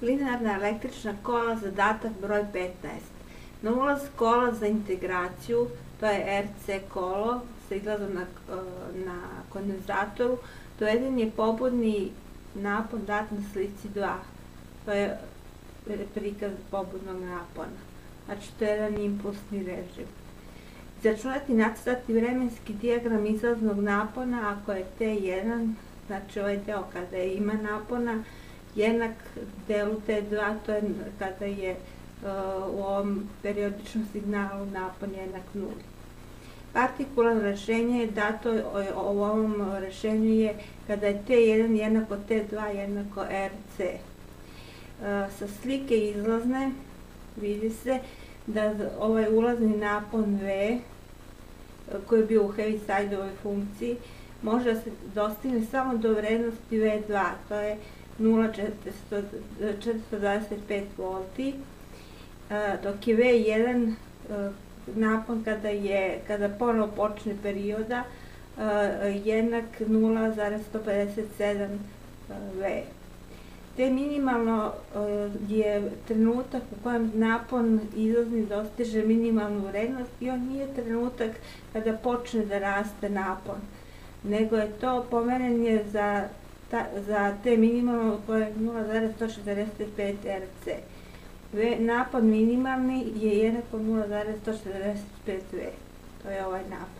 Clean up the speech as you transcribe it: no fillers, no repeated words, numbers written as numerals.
Linearna električna kola, zadatak broj 15. Na ulaz kola za integraciju, to je RC kolo sa izlazom na kondenzatoru, doveden je pobudni napon dat na slici 2. To je prikaz pobudnog napona. Znači, to je jedan impulsni režim. Izračunati nacrtati vremenski dijagram izlaznog napona ako je T1, znači ovaj deo kada ima napona, jednak delu T2, to je kada je u ovom periodičnom signalu napon jednak nuli. Partikularno rešenje je dato u ovom rešenju je kada je T1 jednako T2 jednako RC. Sa slike izlazne vidi se da ovaj ulazni napon V, koji je bio u Heaviside-ovoj funkciji, može da se dostigne samo do vrednosti V2, to je 0,425 volti, dok je V1 napon kada ponovo počne perioda jednak 0,157 V. Te minimalno je trenutak u kojem napon izlazni dostiže minimalnu vrednost i on nije trenutak kada počne da raste napon, nego je to pomeren je za te minimalno koje je 0,145 Rc. Napon minimalni je jednako 0,145 V. To je ovaj napon.